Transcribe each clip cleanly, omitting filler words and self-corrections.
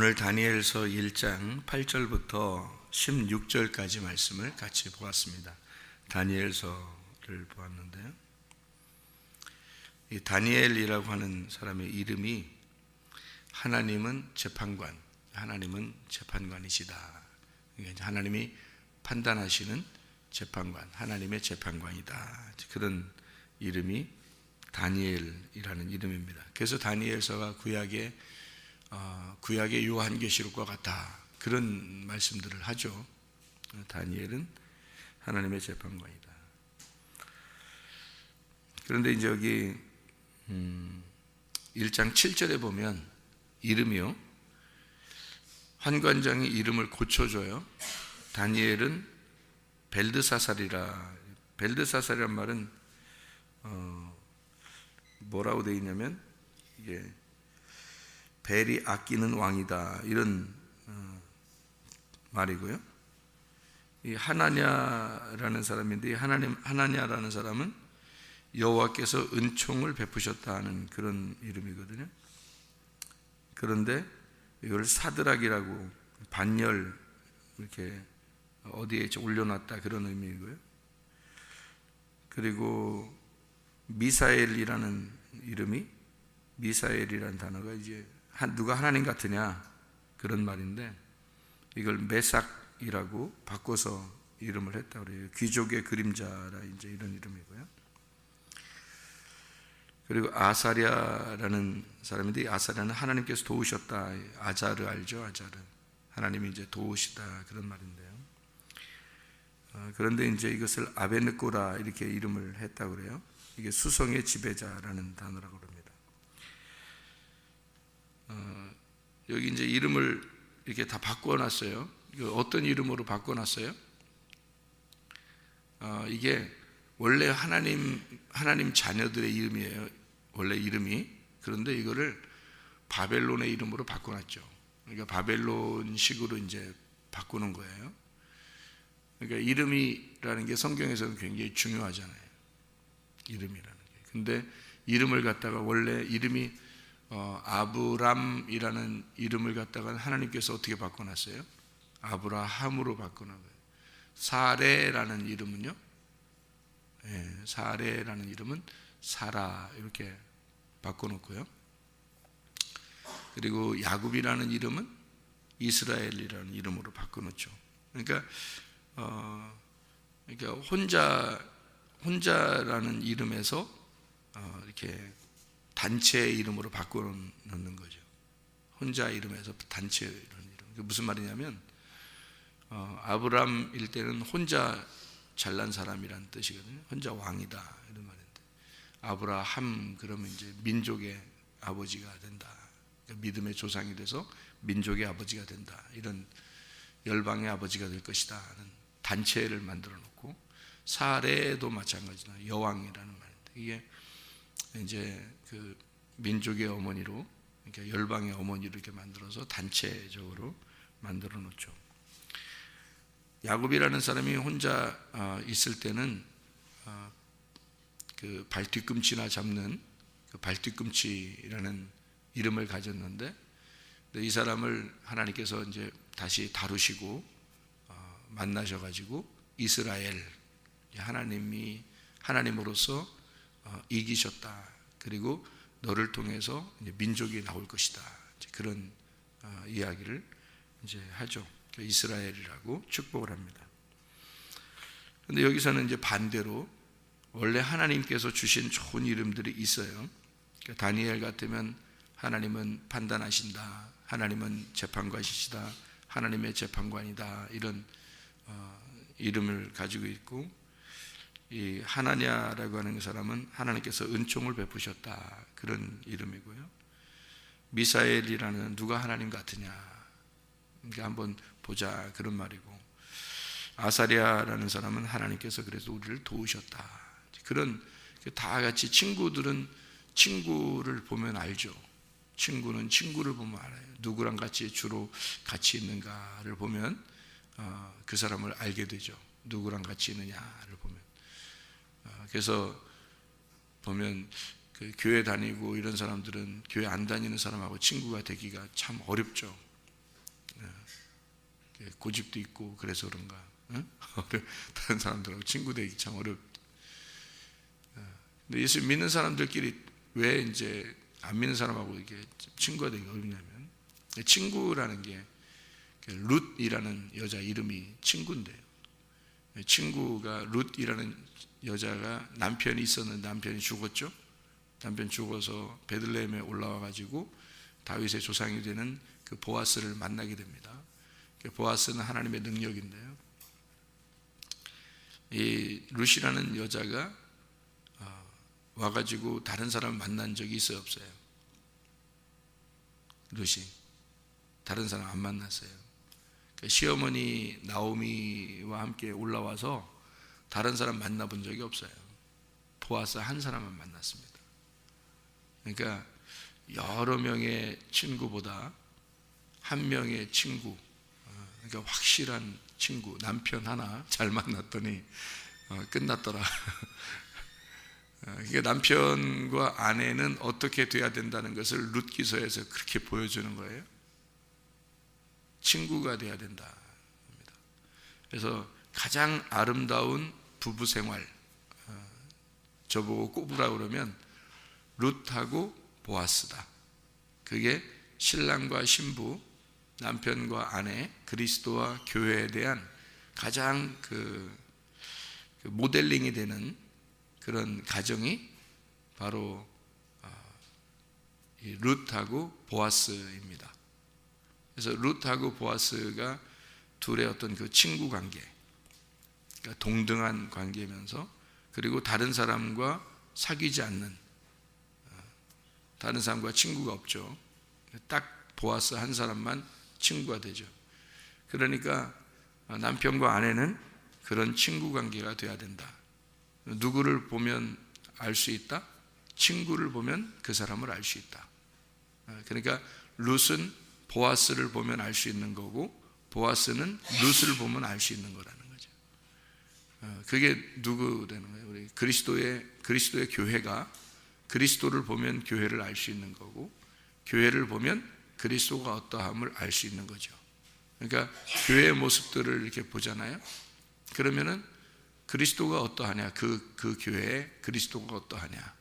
오늘 다니엘서 1장 8절부터 16절까지 말씀을 같이 보았습니다. 다니엘서를 보았는데요, 이 다니엘이라고 하는 사람의 이름이 하나님은 재판관, 하나님은 재판관이시다. 그러니까 하나님이 판단하시는 재판관, 하나님의 재판관이다. 그런 이름이 다니엘이라는 이름입니다. 그래서 다니엘서가 구약의 요한계시록과 같다, 그런 말씀들을 하죠. 다니엘은 하나님의 재판관이다. 그런데 이제 여기 1장 7절에 보면 이름이요, 환관장이 이름을 고쳐줘요. 다니엘은 벨드사살이라. 벨드사살이란 말은 뭐라고 되어 있냐면, 이게 벨이 아끼는 왕이다, 이런 말이고요. 이 하나냐라는 사람인데, 하나냐라는 사람은 여호와께서 은총을 베푸셨다는 그런 이름이거든요. 그런데 이걸 사드락이라고, 반열 이렇게 어디에 올려놨다, 그런 의미이고요. 그리고 미사엘이라는 이름이, 미사엘이라는 단어가 이제 누가 하나님 같으냐, 그런 말인데, 이걸 메삭이라고 바꿔서 이름을 했다고 그래요. 귀족의 그림자라, 이제 이런 이름이고요. 그리고 아사랴라는 사람인데, 아사랴는 하나님께서 도우셨다. 아자르 알죠? 아자르. 하나님이 이제 도우시다, 그런 말인데요. 그런데 이제 이것을 아베느꼬라 이렇게 이름을 했다고 그래요. 이게 수성의 지배자라는 단어라고 합니다. 여기 이제 이름을 이렇게 다 바꿔놨어요. 어떤 이름으로 바꿔놨어요? 이게 원래 하나님 자녀들의 이름이에요, 원래 이름이. 그런데 이거를 바벨론의 이름으로 바꿔놨죠. 그러니까 바벨론식으로 이제 바꾸는 거예요. 그러니까 이름이라는 게 성경에서는 굉장히 중요하잖아요, 이름이라는 게. 근데 이름을 갖다가, 원래 이름이 아브람이라는 이름을 갖다가 하나님께서 어떻게 바꿔놨어요? 아브라함으로 바꿔놓은 거예요. 사레라는 이름은요, 사레라는 이름은 사라, 이렇게 바꿔놓고요. 그리고 야곱이라는 이름은 이스라엘이라는 이름으로 바꿔놓죠. 그러니까 혼자라는 이름에서 이렇게 단체 이름으로 바꿔놓는 거죠. 혼자 이름에서 단체 이런 이름. 무슨 말이냐면, 아브람일 때는 혼자 잘난 사람이라는 뜻이거든요. 혼자 왕이다, 이런 말인데, 아브라함 그러면 이제 민족의 아버지가 된다, 믿음의 조상이 돼서 민족의 아버지가 된다, 이런 열방의 아버지가 될 것이다 하는 단체를 만들어 놓고, 사레도 마찬가지다, 여왕이라는 말인데, 이게 이제 그 민족의 어머니로, 그러니까 열방의 어머니로 이렇게 만들어서 단체적으로 만들어 놓죠. 야곱이라는 사람이 혼자 있을 때는 그 발뒤꿈치나 잡는 그 발뒤꿈치라는 이름을 가졌는데, 이 사람을 하나님께서 이제 다시 다루시고 만나셔가지고 이스라엘, 하나님으로서 이기셨다, 그리고 너를 통해서 이제 민족이 나올 것이다, 그런 이야기를 이제 하죠. 이스라엘이라고 축복을 합니다. 그런데 여기서는 이제 반대로 원래 하나님께서 주신 좋은 이름들이 있어요. 그러니까 다니엘 같으면 하나님은 판단하신다, 하나님은 재판관이시다, 하나님의 재판관이다, 이런 이름을 가지고 있고, 이 하나냐라고 하는 사람은 하나님께서 은총을 베푸셨다, 그런 이름이고요. 미사엘이라는, 누가 하나님 같으냐, 그러니까 한번 보자, 그런 말이고, 아사랴라는 사람은 하나님께서 그래서 우리를 도우셨다, 그런. 다 같이 친구들은 친구를 보면 알죠. 친구는 친구를 보면 알아요. 누구랑 같이 주로 같이 있는가를 보면 그 사람을 알게 되죠. 누구랑 같이 있느냐를 보면. 그래서 보면 그 교회 다니고 이런 사람들은 교회 안 다니는 사람하고 친구가 되기가 참 어렵죠. 고집도 있고 그래서 그런가? 응? 다른 사람들하고 친구 되기 참 어렵. 근데 예수 믿는 사람들끼리 왜 이제 안 믿는 사람하고 이렇게 친구가 되기 어렵냐면, 친구라는 게 룻이라는 여자 이름이 친구인데요. 친구가 룻이라는 여자가 남편이 있었는데 남편이 죽었죠. 남편 죽어서 베들레헴에 올라와 가지고 다윗의 조상이 되는 그 보아스를 만나게 됩니다. 보아스는 하나님의 능력인데요, 이 룻이라는 여자가 와가지고 다른 사람 만난 적이 있어요, 없어요? 룻이 다른 사람 안 만났어요. 시어머니 나오미와 함께 올라와서 다른 사람 만나본 적이 없어요. 보아스 한 사람만 만났습니다. 그러니까 여러 명의 친구보다 한 명의 친구, 그러니까 확실한 친구, 남편 하나 잘 만났더니 끝났더라. 그러니까 남편과 아내는 어떻게 돼야 된다는 것을 룻기서에서 그렇게 보여주는 거예요. 친구가 돼야 된다. 그래서 가장 아름다운 부부 생활, 저보고 꼽으라 그러면 룻하고 보아스다. 그게 신랑과 신부, 남편과 아내, 그리스도와 교회에 대한 가장 그 모델링이 되는 그런 가정이 바로 이 룻하고 보아스입니다. 그래서 룻하고 보아스가 둘의 어떤 그 친구 관계, 그러니까 동등한 관계면서, 그리고 다른 사람과 사귀지 않는, 다른 사람과 친구가 없죠. 딱 보아스 한 사람만 친구가 되죠. 그러니까 남편과 아내는 그런 친구 관계가 돼야 된다. 누구를 보면 알 수 있다? 친구를 보면 그 사람을 알 수 있다. 그러니까 룻은 보아스를 보면 알 수 있는 거고, 보아스는 룻을 보면 알 수 있는 거라는 거죠. 그게 누구 되는 거예요? 우리 그리스도의 교회가 그리스도를 보면 교회를 알 수 있는 거고, 교회를 보면 그리스도가 어떠함을 알 수 있는 거죠. 그러니까 교회의 모습들을 이렇게 보잖아요. 그러면은 그리스도가 어떠하냐, 그 교회에 그리스도가 어떠하냐,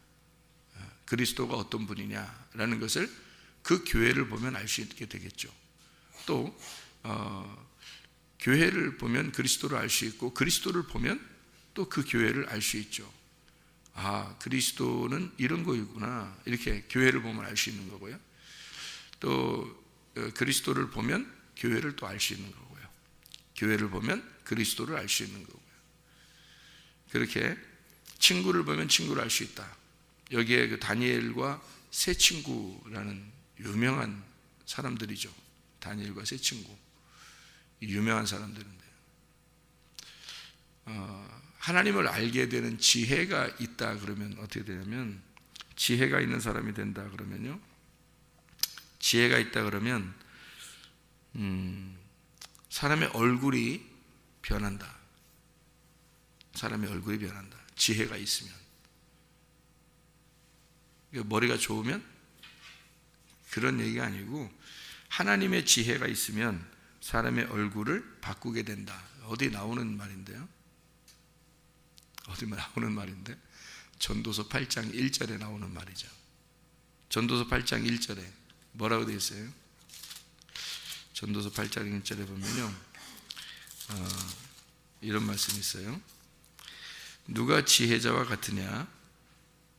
그리스도가 어떤 분이냐라는 것을 그 교회를 보면 알 수 있게 되겠죠. 또 교회를 보면 그리스도를 알 수 있고, 그리스도를 보면 또 그 교회를 알 수 있죠. 아, 그리스도는 이런 거이구나, 이렇게 교회를 보면 알 수 있는 거고요. 또 그리스도를 보면 교회를 또 알 수 있는 거고요. 교회를 보면 그리스도를 알 수 있는 거고요. 그렇게 친구를 보면 친구를 알 수 있다. 여기에 그 다니엘과 세 친구라는 유명한 사람들이죠. 다니엘과 세 친구, 유명한 사람들인데, 하나님을 알게 되는 지혜가 있다 그러면 어떻게 되냐면, 지혜가 있는 사람이 된다 그러면요, 지혜가 있다 그러면 사람의 얼굴이 변한다. 사람의 얼굴이 변한다. 지혜가 있으면. 머리가 좋으면 그런 얘기가 아니고, 하나님의 지혜가 있으면 사람의 얼굴을 바꾸게 된다. 어디 나오는 말인데요? 어디 나오는 말인데? 전도서 8장 1절에 나오는 말이죠. 전도서 8장 1절에 뭐라고 되어 있어요? 전도서 8장 1절에 보면요, 이런 말씀이 있어요. 누가 지혜자와 같으냐?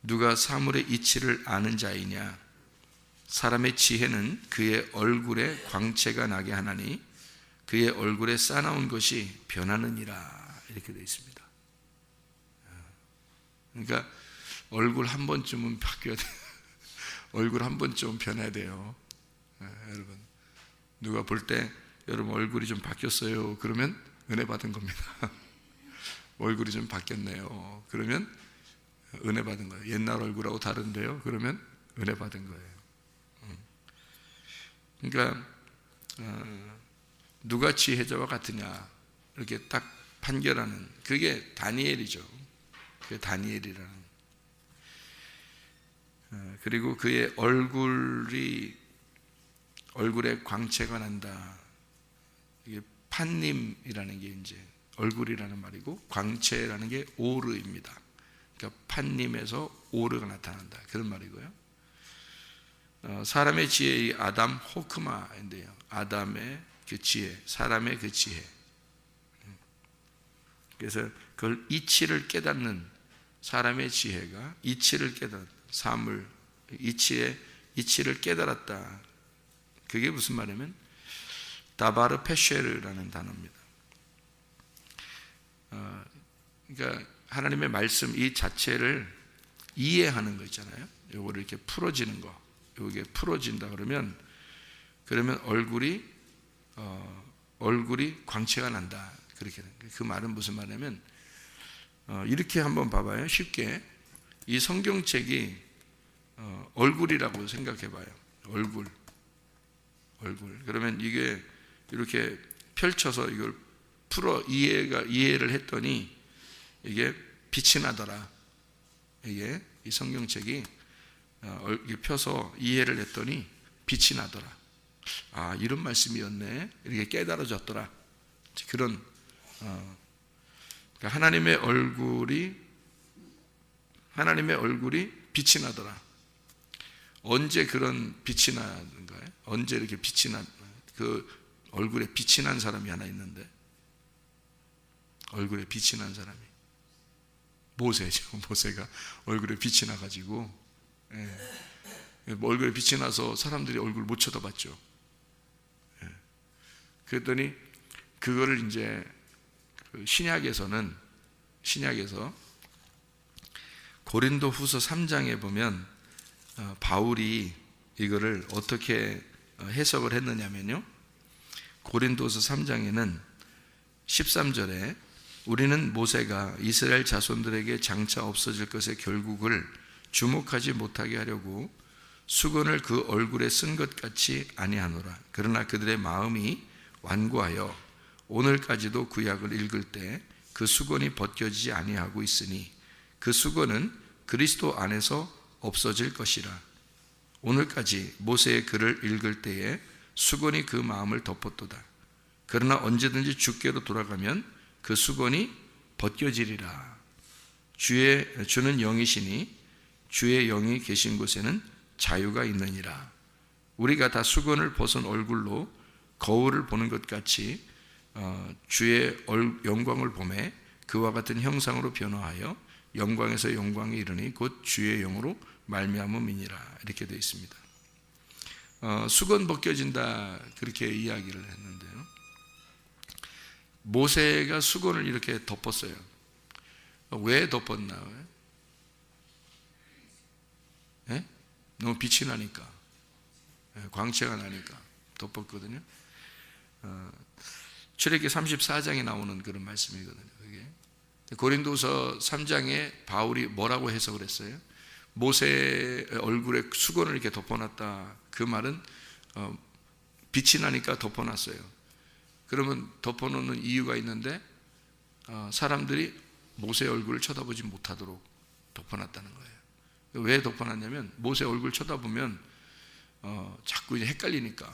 누가 사물의 이치를 아는 자이냐? 사람의 지혜는 그의 얼굴에 광채가 나게 하나니 그의 얼굴에 싸나운 것이 변하느니라. 이렇게 되어 있습니다. 그러니까 얼굴 한 번쯤은 바뀌어야 돼요. 얼굴 한 번쯤은 변해야 돼요. 여러분, 누가 볼 때 여러분 얼굴이 좀 바뀌었어요 그러면 은혜 받은 겁니다. 얼굴이 좀 바뀌었네요 그러면 은혜 받은 거예요. 옛날 얼굴하고 다른데요 그러면 은혜 받은 거예요. 그러니까 누가 지혜자와 같으냐 이렇게 딱 판결하는 그게 다니엘이죠. 그게 다니엘이라는. 그리고 그의 얼굴에 광채가 난다. 이게 판님이라는 게 이제 얼굴이라는 말이고, 광채라는 게 오르입니다. 그러니까 판님에서 오르가 나타난다, 그런 말이고요. 사람의 지혜의 아담 호크마인데요. 아담의 그 지혜, 사람의 그 지혜. 그래서 그걸 이치를 깨닫는 사람의 지혜가 이치를 깨닫, 사물, 이치를 깨달았다. 그게 무슨 말이냐면 다바르 페쉐르라는 단어입니다. 그러니까 하나님의 말씀 이 자체를 이해하는 거 있잖아요. 요거를 이렇게 풀어지는 거, 요게 풀어진다 그러면 얼굴이 광채가 난다, 그렇게. 그 말은 무슨 말이냐면 이렇게 한번 봐봐요. 쉽게 이 성경책이 얼굴이라고 생각해 봐요. 얼굴. 그러면 이게 이렇게 펼쳐서 이걸 이해를 했더니 이게 빛이 나더라. 이게 이 성경책이 펴서 이해를 했더니 빛이 나더라. 아, 이런 말씀이었네. 이렇게 깨달아졌더라. 그런 그러니까 하나님의 얼굴이 빛이 나더라. 언제 그런 빛이 나는가요? 언제 이렇게 빛이 그 얼굴에 빛이 난 사람이 하나 있는데, 얼굴에 빛이 난 사람이 모세죠. 모세가 얼굴에 빛이 나가지고, 얼굴에 빛이 나서 사람들이 얼굴 못 쳐다봤죠. 그랬더니 그거를 이제 신약에서 고린도후서 3장에 보면 바울이 이거를 어떻게 해석을 했느냐면요, 고린도서 3장에는 13절에 우리는 모세가 이스라엘 자손들에게 장차 없어질 것의 결국을 주목하지 못하게 하려고 수건을 그 얼굴에 쓴 것 같이 아니하노라. 그러나 그들의 마음이 완고하여 오늘까지도 구약을 읽을 때 그 수건이 벗겨지지 아니하고 있으니 그 수건은 그리스도 안에서 없어질 것이라. 오늘까지 모세의 글을 읽을 때에 수건이 그 마음을 덮었도다. 그러나 언제든지 주께로 돌아가면 그 수건이 벗겨지리라. 주는 영이시니 주의 영이 계신 곳에는 자유가 있느니라. 우리가 다 수건을 벗은 얼굴로 거울을 보는 것 같이 주의 영광을 보매 그와 같은 형상으로 변화하여 영광에서 영광에 이르니 곧 주의 영으로 말미암음이니라. 이렇게 되어 있습니다. 수건 벗겨진다, 그렇게 이야기를 했는데요, 모세가 수건을 이렇게 덮었어요. 왜 덮었나? 너무 빛이 나니까, 광채가 나니까 덮었거든요. 출애굽기 34장에 나오는 그런 말씀이거든요. 그게 고린도서 3장에 바울이 뭐라고 해석을 했어요? 모세의 얼굴에 수건을 이렇게 덮어놨다. 그 말은 빛이 나니까 덮어놨어요. 그러면 덮어놓는 이유가 있는데 사람들이 모세의 얼굴을 쳐다보지 못하도록 덮어놨다는 거예요. 왜 덮어놨냐면 모세 얼굴 쳐다보면 자꾸 이제 헷갈리니까.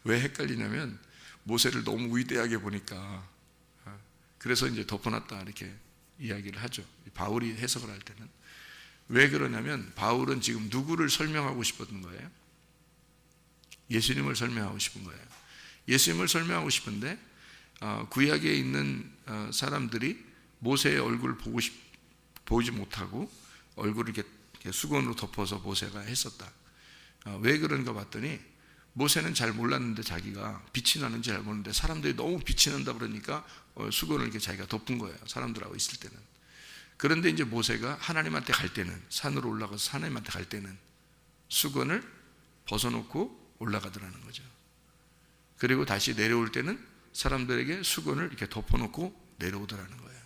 왜 헷갈리냐면 모세를 너무 위대하게 보니까. 그래서 이제 덮어놨다, 이렇게 이야기를 하죠. 바울이 해석을 할 때는. 왜 그러냐면 바울은 지금 누구를 설명하고 싶었던 거예요? 예수님을 설명하고 싶은 거예요. 예수님을 설명하고 싶은데 구약에 있는 사람들이 모세의 얼굴을 보지 못하고 얼굴을 이렇게 수건으로 덮어서 모세가 했었다. 왜 그런가 봤더니 모세는 잘 몰랐는데, 자기가 빛이 나는지 잘 모르는데 사람들이 너무 빛이 난다 그러니까 수건을 이렇게 자기가 덮은 거예요, 사람들하고 있을 때는. 그런데 이제 모세가 하나님한테 갈 때는, 산으로 올라가서 하나님한테 갈 때는 수건을 벗어놓고 올라가더라는 거죠. 그리고 다시 내려올 때는 사람들에게 수건을 이렇게 덮어놓고 내려오더라는 거예요.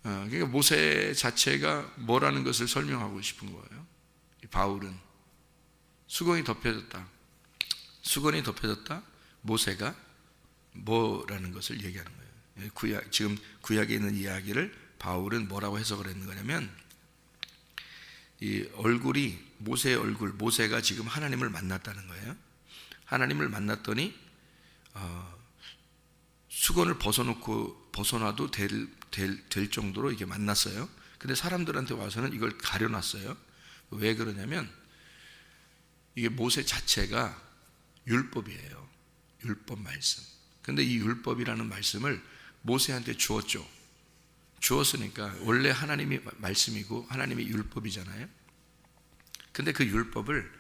그러니까 모세 자체가 뭐라는 것을 설명하고 싶은 거예요. 바울은 수건이 덮여졌다. 수건이 덮여졌다. 모세가 뭐라는 것을 얘기하는 거예요. 지금 구약에 있는 이야기를 바울은 뭐라고 해석을 했는 거냐면, 이 얼굴이 모세의 얼굴, 모세가 지금 하나님을 만났다는 거예요. 하나님을 만났더니 수건을 벗어놔도 될 정도로 이게 만났어요. 근데 사람들한테 와서는 이걸 가려놨어요. 왜 그러냐면 이게 모세 자체가 율법이에요. 율법 말씀. 근데 이 율법이라는 말씀을 모세한테 주었죠. 주었으니까 원래 하나님이 말씀이고 하나님이 율법이잖아요. 근데 그 율법을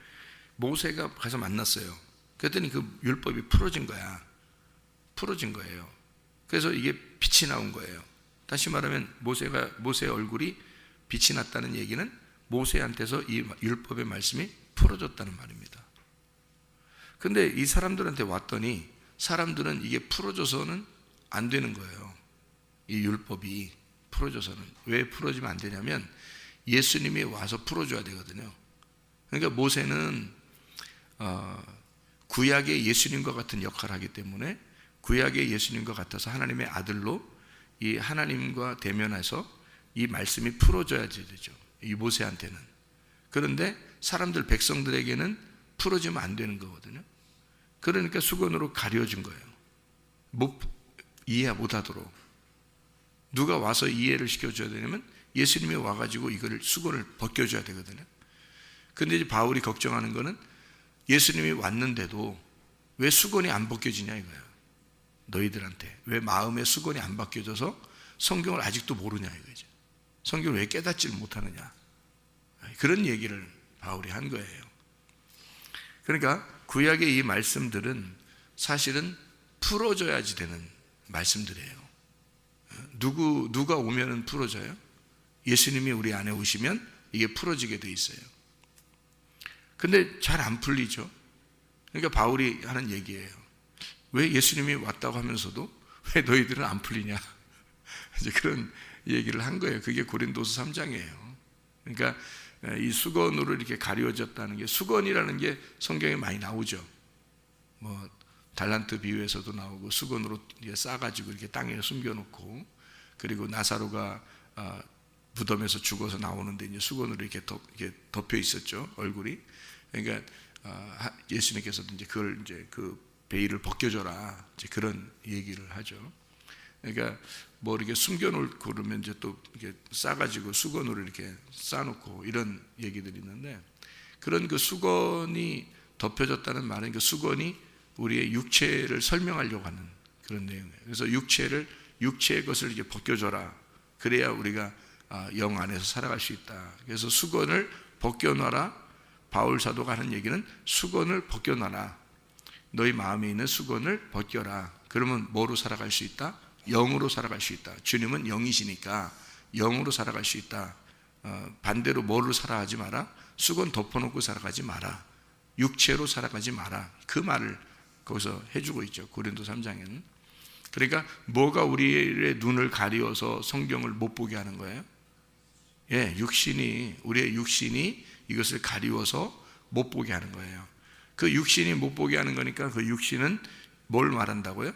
모세가 가서 만났어요. 그랬더니 그 율법이 풀어진 거야. 풀어진 거예요. 그래서 이게 빛이 나온 거예요. 다시 말하면 모세의 얼굴이 빛이 났다는 얘기는 모세한테서 이 율법의 말씀이 풀어졌다는 말입니다. 근데 이 사람들한테 왔더니 사람들은 이게 풀어져서는 안 되는 거예요. 이 율법이 풀어져서는. 왜 풀어지면 안 되냐면 예수님이 와서 풀어줘야 되거든요. 그러니까 모세는 구약의 예수님과 같은 역할을 하기 때문에 구약의 예수님과 같아서 하나님의 아들로 이 하나님과 대면해서 이 말씀이 풀어져야 되죠. 이 모세한테는. 그런데 사람들 백성들에게는 풀어지면 안 되는 거거든요. 그러니까 수건으로 가려진 거예요. 이해 못하도록. 누가 와서 이해를 시켜줘야 되냐면 예수님이 와가지고 이거를 수건을 벗겨줘야 되거든요. 근데 이제 바울이 걱정하는 거는 예수님이 왔는데도 왜 수건이 안 벗겨지냐 이거예요. 너희들한테 왜 마음의 수건이 안 벗겨져서 성경을 아직도 모르냐 이거죠. 성경을 왜 깨닫지를 못하느냐. 그런 얘기를 바울이 한 거예요. 그러니까 구약의 이 말씀들은 사실은 풀어져야지 되는 말씀들이에요. 누가 오면은 풀어져요? 예수님이 우리 안에 오시면 이게 풀어지게 돼 있어요. 근데 잘 안 풀리죠. 그러니까 바울이 하는 얘기예요. 왜 예수님이 왔다고 하면서도 왜 너희들은 안 풀리냐? 이제 그런 얘기를 한 거예요. 그게 고린도서 3장이에요. 그러니까 이 수건으로 이렇게 가려졌다는 게, 수건이라는 게 성경에 많이 나오죠. 뭐 달란트 비유에서도 나오고, 수건으로 싸가지고 이렇게 땅에 숨겨놓고, 그리고 나사로가 무덤에서 죽어서 나오는데 이제 수건으로 이렇게 덮여 있었죠, 얼굴이. 그러니까 예수님께서도 이제 그걸 이제 그 베일을 벗겨줘라, 이제 그런 얘기를 하죠. 그러니까 뭐 이렇게 숨겨놓고 그러면 이제 또 이렇게 싸가지고 수건으로 이렇게 싸놓고 이런 얘기들이 있는데, 그런 그 수건이 덮여졌다는 말은 그 수건이 우리의 육체를 설명하려고 하는 그런 내용이에요. 그래서 육체의 것을 이렇게 벗겨줘라. 그래야 우리가 영 안에서 살아갈 수 있다. 그래서 수건을 벗겨놔라. 바울 사도가 하는 얘기는 수건을 벗겨놔라. 너희 마음에 있는 수건을 벗겨라. 그러면 뭐로 살아갈 수 있다? 영으로 살아갈 수 있다. 주님은 영이시니까 영으로 살아갈 수 있다. 반대로 뭐로 살아가지 마라? 수건 덮어놓고 살아가지 마라. 육체로 살아가지 마라. 그 말을 거기서 해주고 있죠, 고린도 3장에는. 그러니까 뭐가 우리의 눈을 가리워서 성경을 못 보게 하는 거예요? 우리의 육신이 이것을 가리워서 못 보게 하는 거예요. 그 육신이 못 보게 하는 거니까 그 육신은 뭘 말한다고요?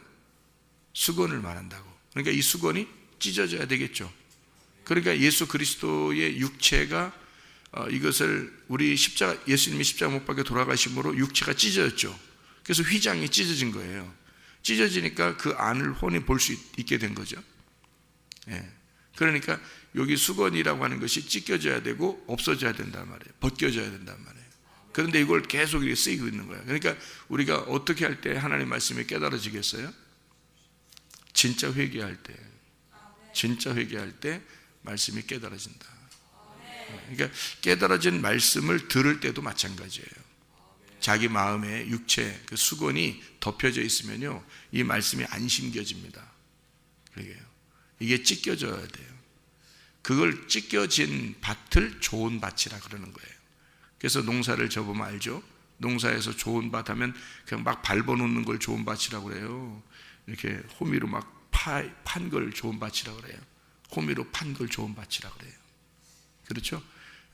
수건을 말한다고. 그러니까 이 수건이 찢어져야 되겠죠. 그러니까 예수 그리스도의 육체가 이것을 예수님이 십자가 못 박혀 돌아가심으로 육체가 찢어졌죠. 그래서 휘장이 찢어진 거예요. 찢어지니까 그 안을 혼이 볼 수 있게 된 거죠. 그러니까 여기 수건이라고 하는 것이 찢겨져야 되고 없어져야 된단 말이에요. 벗겨져야 된단 말이에요. 그런데 이걸 계속 이렇게 쓰이고 있는 거예요. 그러니까 우리가 어떻게 할 때 하나님 말씀이 깨달아지겠어요? 진짜 회개할 때 말씀이 깨달아진다. 그러니까 깨달아진 말씀을 들을 때도 마찬가지예요. 자기 마음에 육체 그 수건이 덮여져 있으면요, 이 말씀이 안 심겨집니다. 그러게요. 이게 찢겨져야 돼요. 그걸 찢겨진 밭을 좋은 밭이라 그러는 거예요. 그래서 농사를 접으면 알죠? 농사에서 좋은 밭 하면 그냥 막 밟아놓는 걸 좋은 밭이라고 그래요. 이렇게 호미로 막 판 걸 좋은 밭이라고 그래요. 호미로 판 걸 좋은 밭이라고 그래요. 그렇죠?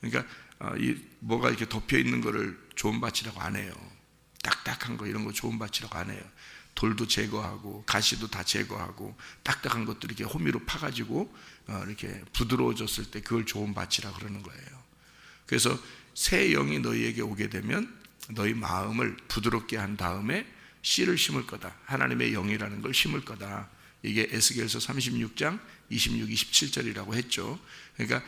그러니까 뭐가 이렇게 덮여 있는 거를 좋은 밭이라고 안 해요. 딱딱한 거 이런 거 좋은 밭이라고 안 해요. 돌도 제거하고 가시도 다 제거하고 딱딱한 것들 이렇게 호미로 파가지고 이렇게 부드러워졌을 때 그걸 좋은 밭이라고 그러는 거예요. 그래서 새 영이 너희에게 오게 되면 너희 마음을 부드럽게 한 다음에 씨를 심을 거다. 하나님의 영이라는 걸 심을 거다. 이게 에스겔서 36장 26, 27절이라고 했죠. 그러니까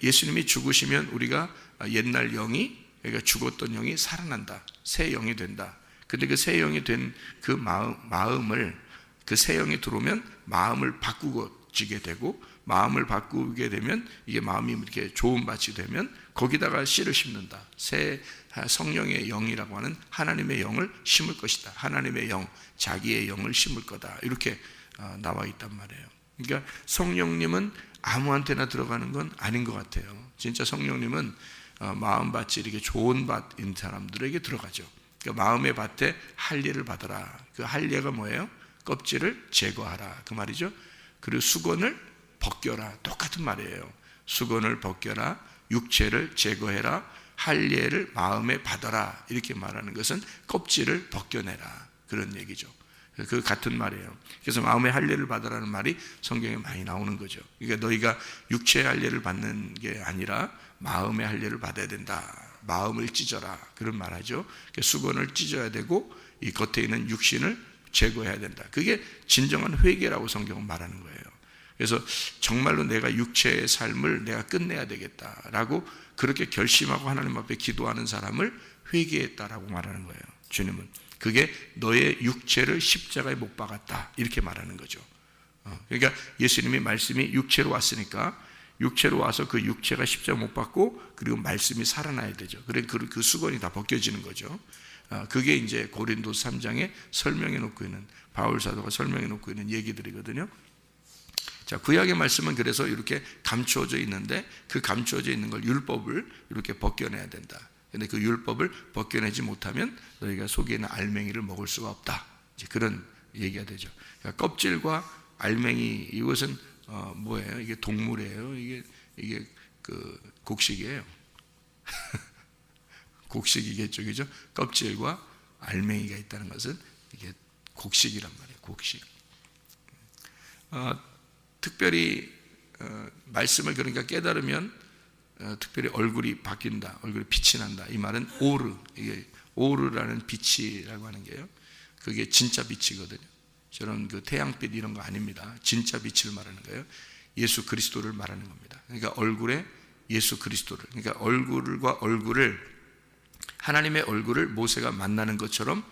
예수님이 죽으시면 우리가 옛날 영이, 그러니까 죽었던 영이 살아난다. 새 영이 된다. 근데 그 새 영이 된 그 마음을, 그 새 영이 들어오면 마음을 바꾸어지게 되고, 마음을 바꾸게 되면 이게 마음이 이렇게 좋은 밭이 되면 거기다가 씨를 심는다. 새 성령의 영이라고 하는 하나님의 영을 심을 것이다. 하나님의 영, 자기의 영을 심을 거다. 이렇게 나와 있단 말이에요. 그러니까 성령님은 아무한테나 들어가는 건 아닌 것 같아요. 진짜 성령님은 마음밭이 이렇게 좋은 밭인 사람들에게 들어가죠. 그러니까 마음의 밭에 할례를 받아라. 그 할례가 뭐예요? 껍질을 제거하라, 그 말이죠. 그리고 수건을 벗겨라, 똑같은 말이에요. 수건을 벗겨라, 육체를 제거해라, 할례를 마음에 받아라. 이렇게 말하는 것은 껍질을 벗겨내라, 그런 얘기죠. 그 같은 말이에요. 그래서 마음의 할례를 받으라는 말이 성경에 많이 나오는 거죠. 그러니까 너희가 육체의 할례를 받는 게 아니라 마음의 할례를 받아야 된다. 마음을 찢어라, 그런 말하죠. 수건을 찢어야 되고 이 겉에 있는 육신을 제거해야 된다. 그게 진정한 회개라고 성경은 말하는 거예요. 그래서 정말로 내가 육체의 삶을 내가 끝내야 되겠다라고 그렇게 결심하고 하나님 앞에 기도하는 사람을 회개했다라고 말하는 거예요. 주님은 그게 너의 육체를 십자가에 못 박았다, 이렇게 말하는 거죠. 그러니까 예수님이 말씀이 육체로 왔으니까 육체로 와서 그 육체가 십자가 못 박고 그리고 말씀이 살아나야 되죠. 그래 그 수건이 다 벗겨지는 거죠. 그게 이제 고린도서 3장에 설명해 놓고 있는, 바울 사도가 설명해 놓고 있는 얘기들이거든요. 자, 구약의 말씀은 그래서 이렇게 감추어져 있는데 그 감추어져 있는 걸, 율법을 이렇게 벗겨내야 된다. 근데 그 율법을 벗겨내지 못하면 너희가 속에 있는 알맹이를 먹을 수가 없다. 이제 그런 얘기가 되죠. 그러니까 껍질과 알맹이, 이것은 뭐예요? 이게 동물이에요. 이게 그 곡식이에요. 곡식이겠죠, 그죠? 껍질과 알맹이가 있다는 것은 이게 곡식이란 말이에요. 곡식. 특별히 말씀을 그러니까 깨달으면 특별히 얼굴이 바뀐다, 얼굴에 빛이 난다. 이 말은 오르, 이게 오르라는 빛이라고 하는 게요. 그게 진짜 빛이거든요. 저런 그 태양빛 이런 거 아닙니다. 진짜 빛을 말하는 거예요. 예수 그리스도를 말하는 겁니다. 그러니까 얼굴에 예수 그리스도를, 그러니까 얼굴과 얼굴을, 하나님의 얼굴을 모세가 만나는 것처럼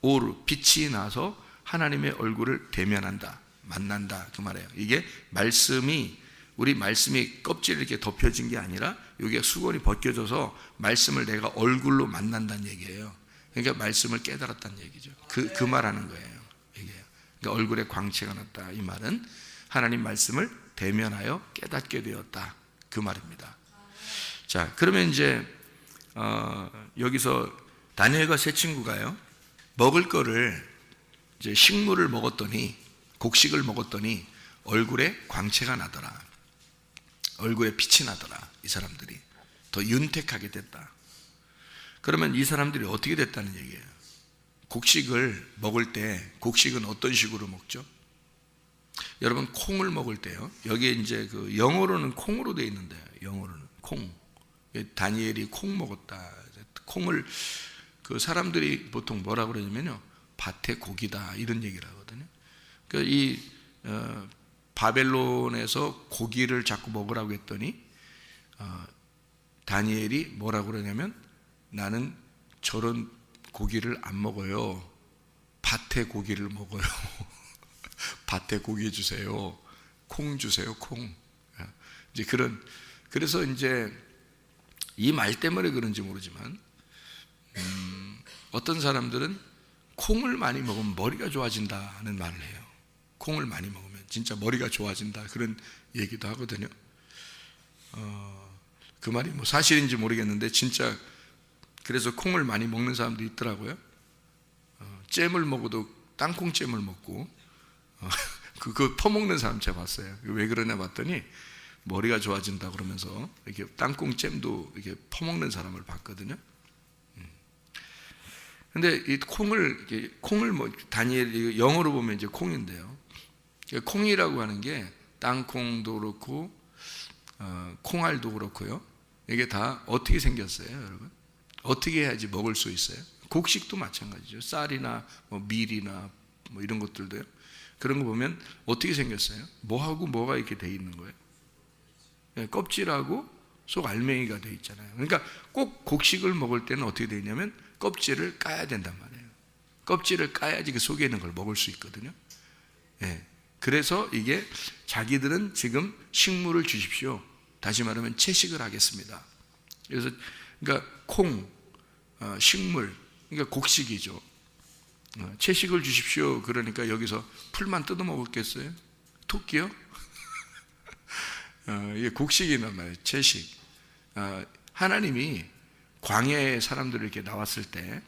오르, 빛이 나서 하나님의 얼굴을 대면한다, 만난다, 그 말이에요. 이게 말씀이, 우리 말씀이 껍질이 이렇게 덮여진 게 아니라 여기에 수건이 벗겨져서 말씀을 내가 얼굴로 만난다는 얘기예요. 그러니까 말씀을 깨달았다는 얘기죠. 그 말하는 거예요. 그러니까 얼굴에 광채가 났다, 이 말은 하나님 말씀을 대면하여 깨닫게 되었다, 그 말입니다. 자, 그러면 이제 여기서 다니엘과 세 친구가요, 먹을 거를 이제 식물을 먹었더니, 곡식을 먹었더니 얼굴에 광채가 나더라, 얼굴에 빛이 나더라. 이 사람들이 더 윤택하게 됐다. 그러면 이 사람들이 어떻게 됐다는 얘기예요? 곡식을 먹을 때, 곡식은 어떤 식으로 먹죠? 여러분, 콩을 먹을 때요, 여기에 이제 그 영어로는 콩으로 되어 있는데, 영어로는 콩, 다니엘이 콩 먹었다. 콩을 그 사람들이 보통 뭐라 그러냐면요, 밭의 고기다, 이런 얘기를 하거든요. 그러니까 이 바벨론에서 고기를 자꾸 먹으라고 했더니 다니엘이 뭐라고 그러냐면, 나는 저런 고기를 안 먹어요. 밭의 고기를 먹어요. 밭에 고기 주세요. 콩 주세요. 콩. 이제 그래서 이제 이 말 때문에 그런지 모르지만 어떤 사람들은 콩을 많이 먹으면 머리가 좋아진다는 말을 해요. 콩을 많이 먹으면 진짜 머리가 좋아진다, 그런 얘기도 하거든요. 그 말이 뭐 사실인지 모르겠는데 진짜 그래서 콩을 많이 먹는 사람도 있더라고요. 잼을 먹어도 땅콩잼을 먹고 그거 퍼먹는 사람 제가 봤어요. 왜 그러냐 봤더니 머리가 좋아진다 그러면서 이렇게 땅콩잼도 이렇게 퍼먹는 사람을 봤거든요. 근데 이 콩을 뭐 다니엘이 영어로 보면 이제 콩인데요. 콩이라고 하는 게 땅콩도 그렇고 콩알도 그렇고요. 이게 다 어떻게 생겼어요, 여러분? 어떻게 해야지 먹을 수 있어요? 곡식도 마찬가지죠. 쌀이나 뭐 밀이나 뭐 이런 것들도요. 그런 거 보면 어떻게 생겼어요? 뭐하고 뭐가 이렇게 돼 있는 거예요? 네, 껍질하고 속 알맹이가 돼 있잖아요. 그러니까 꼭 곡식을 먹을 때는 어떻게 돼 있냐면 껍질을 까야 된단 말이에요. 껍질을 까야지 그 속에 있는 걸 먹을 수 있거든요. 네. 그래서 이게 자기들은 지금 식물을 주십시오. 다시 말하면 채식을 하겠습니다. 그래서 그러니까 콩, 식물, 그러니까 곡식이죠. 채식을 주십시오. 그러니까 여기서 풀만 뜯어 먹었겠어요? 토끼요? 이게 곡식이란 말이에요. 채식. 하나님이 광야에 사람들이 이렇게 나왔을 때,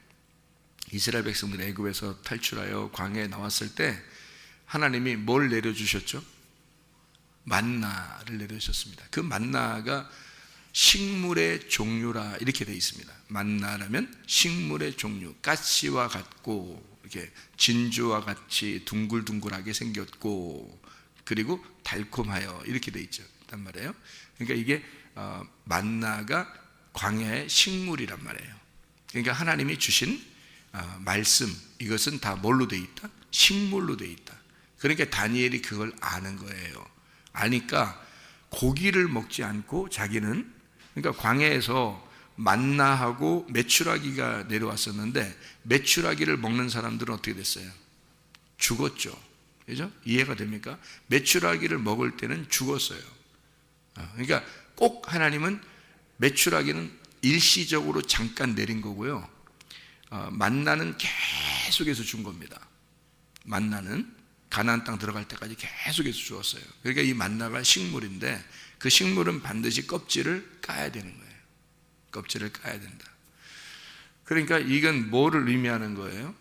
이스라엘 백성들 애굽에서 탈출하여 광야에 나왔을 때 하나님이 뭘 내려주셨죠? 만나를 내려주셨습니다. 그 만나가 식물의 종류라 이렇게 되어 있습니다. 만나라면 식물의 종류, 가시와 같고 이렇게 진주와 같이 둥글둥글하게 생겼고 그리고 달콤하여 이렇게 되어 있죠. 단 말이에요. 그러니까 이게 만나가 광야의 식물이란 말이에요. 그러니까 하나님이 주신 말씀, 이것은 다 뭘로 되어 있다? 식물로 되어 있다. 그러니까 다니엘이 그걸 아는 거예요. 아니까 고기를 먹지 않고 자기는, 그러니까 광야에서 만나하고 메추라기가 내려왔었는데 메추라기를 먹는 사람들은 어떻게 됐어요? 죽었죠. 그죠? 이해가 됩니까? 메추라기를 먹을 때는 죽었어요. 그러니까 꼭 하나님은 메추라기는 일시적으로 잠깐 내린 거고요. 만나는 계속해서 준 겁니다. 만나는 가나안 땅 들어갈 때까지 계속해서 주었어요. 그러니까 이 만나가 식물인데 그 식물은 반드시 껍질을 까야 되는 거예요. 껍질을 까야 된다. 그러니까 이건 뭐를 의미하는 거예요?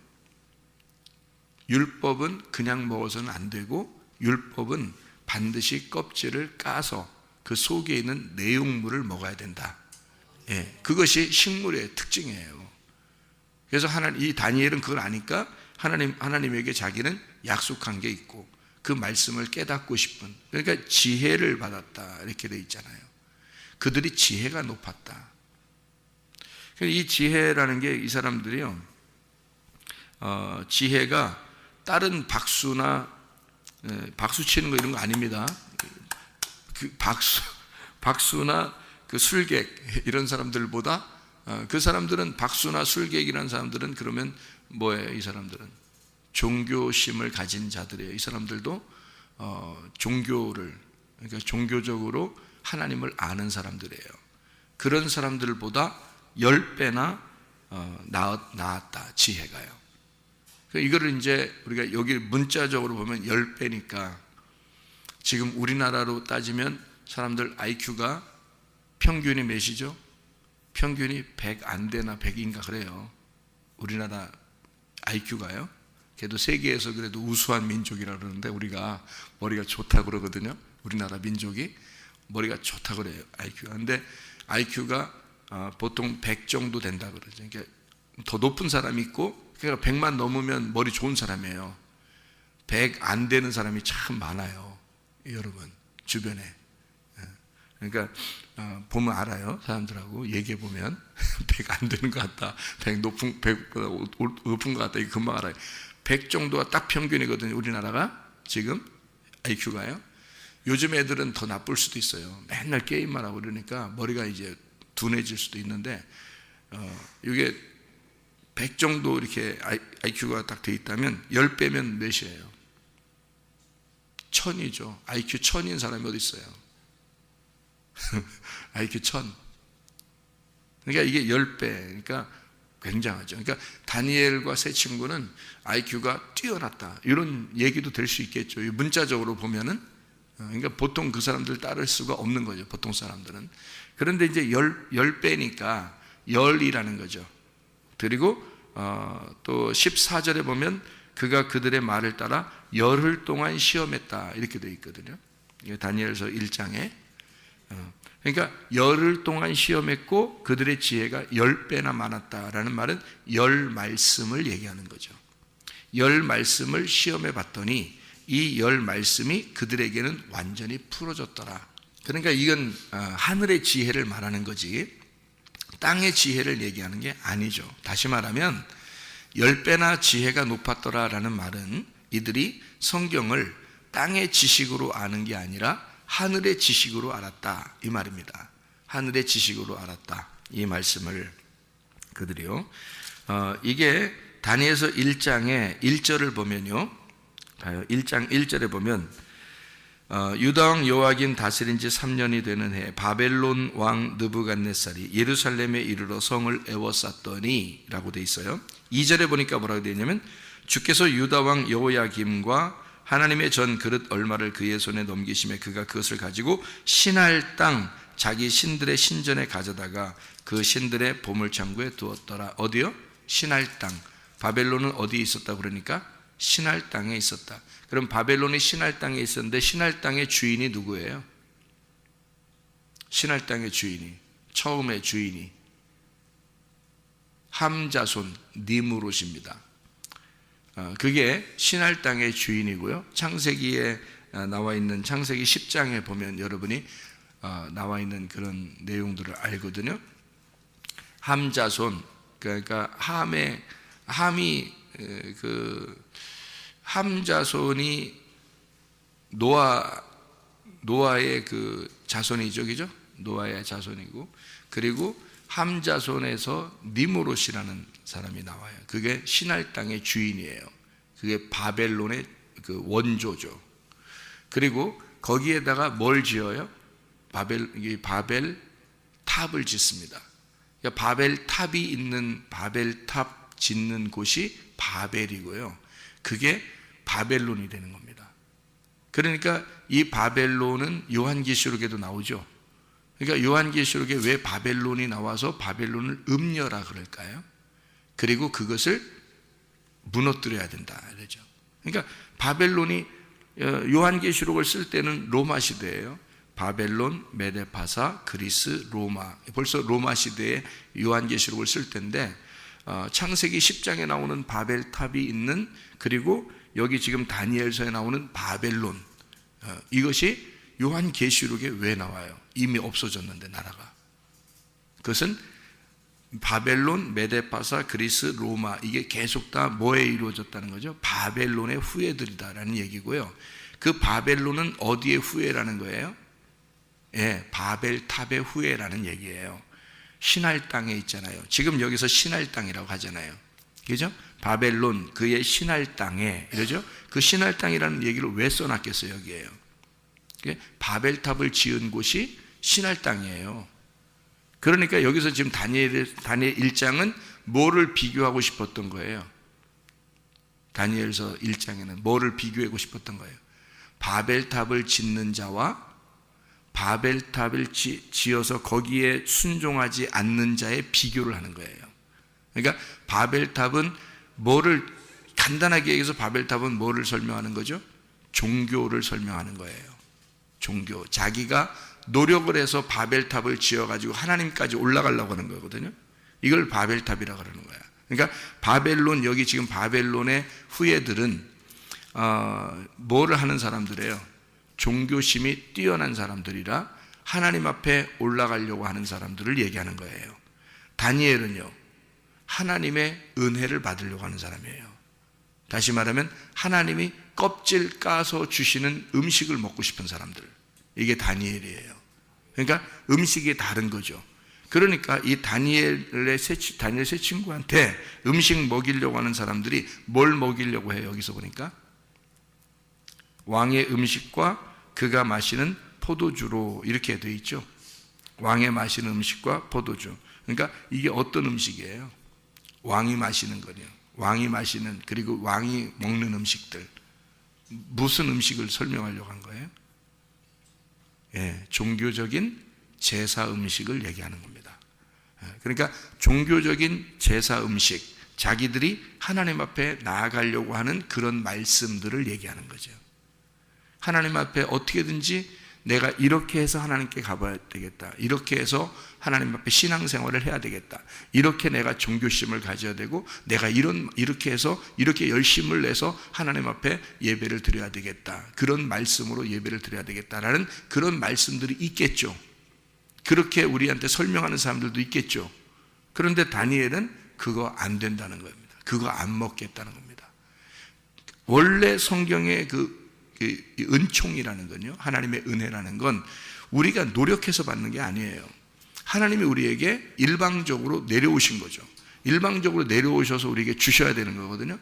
율법은 그냥 먹어서는 안 되고 율법은 반드시 껍질을 까서 그 속에 있는 내용물을 먹어야 된다. 예, 그것이 식물의 특징이에요. 그래서 이 다니엘은 그걸 아니까 하나님에게 자기는 약속한 게 있고 그 말씀을 깨닫고 싶은, 그러니까 지혜를 받았다 이렇게 돼 있잖아요. 그들이 지혜가 높았다. 이 지혜라는 게 이 사람들이요, 지혜가 다른 박수나 박수 치는 거 이런 거 아닙니다. 그 박수나 그 술객 이런 사람들보다 그 사람들은 박수나 술객이라는 사람들은 그러면 뭐예요? 이 사람들은 종교심을 가진 자들이에요. 이 사람들도 종교를, 그러니까 종교적으로 하나님을 아는 사람들이에요. 그런 사람들보다 10배나 나았다, 지혜가요. 이거를 이제 우리가 여기 문자적으로 보면 10배니까 지금 우리나라로 따지면 사람들 IQ가 평균이 몇이죠? 평균이 100 안 되나 100인가 그래요. 우리나라 IQ가요. 그래도 세계에서 그래도 우수한 민족이라 그러는데 우리가 머리가 좋다고 그러거든요. 우리나라 민족이 머리가 좋다고 그래요, IQ가. 근데 IQ가 보통 100 정도 된다 그러죠. 그러니까 더 높은 사람이 있고, 그러니까 100만 넘으면 머리 좋은 사람이에요. 100 안 되는 사람이 참 많아요, 여러분 주변에. 그러니까 보면 알아요. 사람들하고 얘기해 보면 100 안 되는 것 같다, 100보다 높은 것 같다, 이거 금방 알아요. 100 정도가 딱 평균이거든요, 우리나라가 지금 IQ가요. 요즘 애들은 더 나쁠 수도 있어요. 맨날 게임만 하고 그러니까 머리가 이제 둔해질 수도 있는데, 이게 100 정도 이렇게 IQ가 딱 돼 있다면 10배면 몇이에요? 1000이죠. IQ 1000인 사람이 어디 있어요? IQ 1000. 그러니까 이게 10배. 그러니까 굉장하죠. 그러니까 다니엘과 세 친구는 IQ가 뛰어났다, 이런 얘기도 될 수 있겠죠. 문자적으로 보면은. 그러니까 보통 그 사람들 따를 수가 없는 거죠, 보통 사람들은. 그런데 이제 10배니까 열이라는 거죠. 그리고 또 14절에 보면 그가 그들의 말을 따라 열흘 동안 시험했다 이렇게 되어 있거든요. 다니엘서 1장에. 그러니까 열흘 동안 시험했고 그들의 지혜가 10배나 많았다라는 말은 열 말씀을 얘기하는 거죠. 열 말씀을 시험해 봤더니 이 열 말씀이 그들에게는 완전히 풀어졌더라. 그러니까 이건 하늘의 지혜를 말하는 거지 땅의 지혜를 얘기하는 게 아니죠. 다시 말하면 10배나 지혜가 높았더라라는 말은 이들이 성경을 땅의 지식으로 아는 게 아니라 하늘의 지식으로 알았다 이 말입니다. 하늘의 지식으로 알았다 이 말씀을 그들이요. 이게 다니엘서 1장의 1절을 보면요. 1장 1절에 보면 유다 왕 여호야긴 다스린 지 3년이 되는 해 바벨론 왕 느부갓네살이 예루살렘에 이르러 성을 에워쌌더니 라고 돼 있어요. 2절에 보니까 뭐라고 되어 있냐면 주께서 유다 왕 여호야김과 하나님의 전 그릇 얼마를 그의 손에 넘기심에 그가 그것을 가지고 신할 땅 자기 신들의 신전에 가져다가 그 신들의 보물창고에 두었더라. 어디요? 신할 땅. 바벨론은 어디에 있었다 그러니까 신할 땅에 있었다. 그럼 바벨론이 신할 땅에 있었는데 신할 땅의 주인이 누구예요? 신할 땅의 주인이, 처음의 주인이 함자손 니무롯입니다. 그게 신할 땅의 주인이고요. 창세기에 나와 있는 창세기 10장에 보면 여러분이 나와 있는 그런 내용들을 알거든요. 함자손, 그러니까 함이 함자손이 노아의 그 자손이죠, 그죠? 노아의 자손이고, 그리고 함자손에서 니무롯이라는 사람이 나와요. 그게 신할 땅의 주인이에요. 그게 바벨론의 그 원조죠. 그리고 거기에다가 뭘 지어요? 바벨 탑을 짓습니다. 그러니까 바벨 탑이 있는 바벨 탑 짓는 곳이 바벨이고요. 그게 바벨론이 되는 겁니다. 그러니까 이 바벨론은 요한계시록에도 나오죠. 그러니까 요한계시록에 왜 바벨론이 나와서 바벨론을 음녀라 그럴까요? 그리고 그것을 무너뜨려야 된다 이러죠. 그러니까 바벨론이 요한계시록을 쓸 때는 로마 시대예요. 바벨론, 메데파사, 그리스, 로마. 벌써 로마 시대에 요한계시록을 쓸 때인데 창세기 10장에 나오는 바벨탑이 있는, 그리고 여기 지금 다니엘서에 나오는 바벨론, 이것이 요한계시록에 왜 나와요? 이미 없어졌는데 나라가. 그것은 바벨론, 메데파사, 그리스, 로마, 이게 계속 다 뭐에 이루어졌다는 거죠? 바벨론의 후예들이다라는 얘기고요. 그 바벨론은 어디의 후예라는 거예요? 예, 바벨탑의 후예라는 얘기예요. 신할 땅에 있잖아요. 지금 여기서 신할 땅이라고 하잖아요. 그죠? 바벨론, 그의 신할 땅에, 이러죠? 그 신할 땅이라는 얘기를 왜 써놨겠어요, 여기에요? 바벨탑을 지은 곳이 신할 땅이에요. 그러니까 여기서 지금 다니엘 1장은 뭐를 비교하고 싶었던 거예요? 다니엘서 1장에는 뭐를 비교하고 싶었던 거예요? 바벨탑을 짓는 자와 바벨탑을 지어서 거기에 순종하지 않는 자의 비교를 하는 거예요. 그러니까 바벨탑은 뭐를, 간단하게 얘기해서 바벨탑은 뭐를 설명하는 거죠? 종교를 설명하는 거예요. 종교. 자기가 노력을 해서 바벨탑을 지어가지고 하나님까지 올라가려고 하는 거거든요. 이걸 바벨탑이라고 그러는 거야. 그러니까 바벨론, 여기 지금 바벨론의 후예들은 뭐를 하는 사람들이에요? 종교심이 뛰어난 사람들이라 하나님 앞에 올라가려고 하는 사람들을 얘기하는 거예요. 다니엘은요, 하나님의 은혜를 받으려고 하는 사람이에요. 다시 말하면 하나님이 껍질 까서 주시는 음식을 먹고 싶은 사람들, 이게 다니엘이에요. 그러니까 음식이 다른 거죠. 그러니까 이 다니엘 세 친구한테 음식 먹이려고 하는 사람들이 뭘 먹이려고 해요? 여기서 보니까 왕의 음식과 그가 마시는 포도주로 이렇게 되어 있죠. 왕의 마시는 음식과 포도주. 그러니까 이게 어떤 음식이에요? 왕이 마시는 거요. 왕이 마시는, 그리고 왕이 먹는 음식들. 무슨 음식을 설명하려고 한 거예요? 예, 종교적인 제사 음식을 얘기하는 겁니다. 그러니까 종교적인 제사 음식, 자기들이 하나님 앞에 나아가려고 하는 그런 말씀들을 얘기하는 거죠. 하나님 앞에 어떻게든지 내가 이렇게 해서 하나님께 가봐야 되겠다, 이렇게 해서 하나님 앞에 신앙생활을 해야 되겠다, 이렇게 내가 종교심을 가져야 되고, 내가 이렇게 해서 이렇게 열심을 내서 하나님 앞에 예배를 드려야 되겠다, 그런 말씀으로 예배를 드려야 되겠다라는 그런 말씀들이 있겠죠. 그렇게 우리한테 설명하는 사람들도 있겠죠. 그런데 다니엘은 그거 안 된다는 겁니다. 그거 안 먹겠다는 겁니다. 원래 성경의 그 은총이라는 건요, 하나님의 은혜라는 건 우리가 노력해서 받는 게 아니에요. 하나님이 우리에게 일방적으로 내려오신 거죠. 일방적으로 내려오셔서 우리에게 주셔야 되는 거거든요.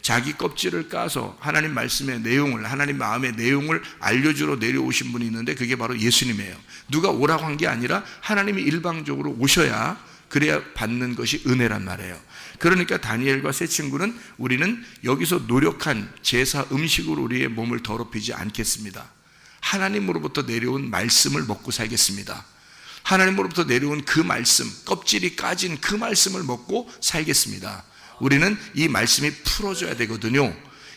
자기 껍질을 까서 하나님 말씀의 내용을, 하나님 마음의 내용을 알려주러 내려오신 분이 있는데 그게 바로 예수님이에요. 누가 오라고 한 게 아니라 하나님이 일방적으로 오셔야, 그래야 받는 것이 은혜란 말이에요. 그러니까 다니엘과 세 친구는 우리는 여기서 노력한 제사 음식으로 우리의 몸을 더럽히지 않겠습니다. 하나님으로부터 내려온 말씀을 먹고 살겠습니다. 하나님으로부터 내려온 그 말씀, 껍질이 까진 그 말씀을 먹고 살겠습니다. 우리는 이 말씀이 풀어져야 되거든요.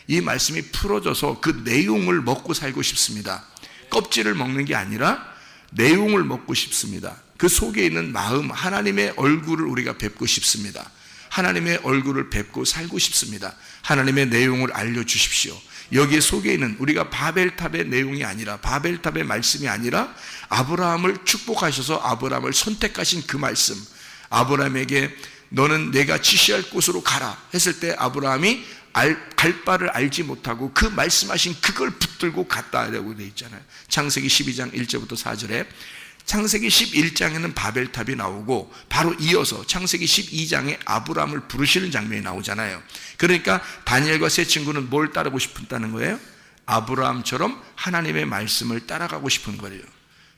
이 말씀이 풀어져서 그 내용을 먹고 살고 싶습니다. 껍질을 먹는 게 아니라 내용을 먹고 싶습니다. 그 속에 있는 마음, 하나님의 얼굴을 우리가 뵙고 싶습니다. 하나님의 얼굴을 뵙고 살고 싶습니다. 하나님의 내용을 알려주십시오. 여기에 속에 있는, 우리가 바벨탑의 내용이 아니라, 바벨탑의 말씀이 아니라 아브라함을 축복하셔서 아브라함을 선택하신 그 말씀, 아브라함에게 너는 내가 지시할 곳으로 가라 했을 때 아브라함이 갈 바를 알지 못하고 그 말씀하신 그걸 붙들고 갔다라고 되어 있잖아요. 창세기 12장 1절부터 4절에 창세기 11장에는 바벨탑이 나오고 바로 이어서 창세기 12장에 아브라함을 부르시는 장면이 나오잖아요. 그러니까 다니엘과 세 친구는 뭘 따르고 싶다는 거예요? 아브라함처럼 하나님의 말씀을 따라가고 싶은 거예요.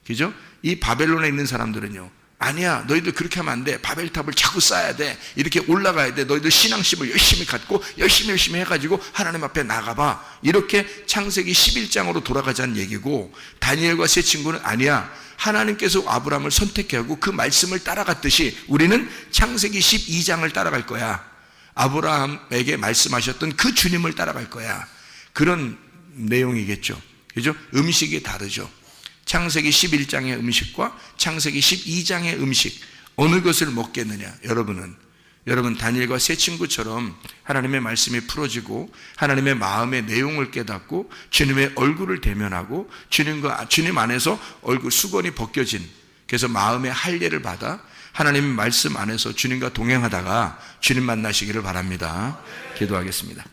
그죠? 이 바벨론에 있는 사람들은요, 아니야, 너희들 그렇게 하면 안 돼. 바벨탑을 자꾸 쌓아야 돼. 이렇게 올라가야 돼. 너희들 신앙심을 열심히 갖고 열심히 해가지고 하나님 앞에 나가봐. 이렇게 창세기 11장으로 돌아가자는 얘기고, 다니엘과 세 친구는 아니야, 하나님께서 아브라함을 선택하고 그 말씀을 따라갔듯이 우리는 창세기 12장을 따라갈 거야. 아브라함에게 말씀하셨던 그 주님을 따라갈 거야. 그런 내용이겠죠. 그죠? 음식이 다르죠. 창세기 11장의 음식과 창세기 12장의 음식, 어느 것을 먹겠느냐? 여러분 다니엘과 세 친구처럼 하나님의 말씀이 풀어지고 하나님의 마음의 내용을 깨닫고 주님의 얼굴을 대면하고 주님 안에서 얼굴 수건이 벗겨진, 그래서 마음의 할례를 받아 하나님의 말씀 안에서 주님과 동행하다가 주님 만나시기를 바랍니다. 기도하겠습니다.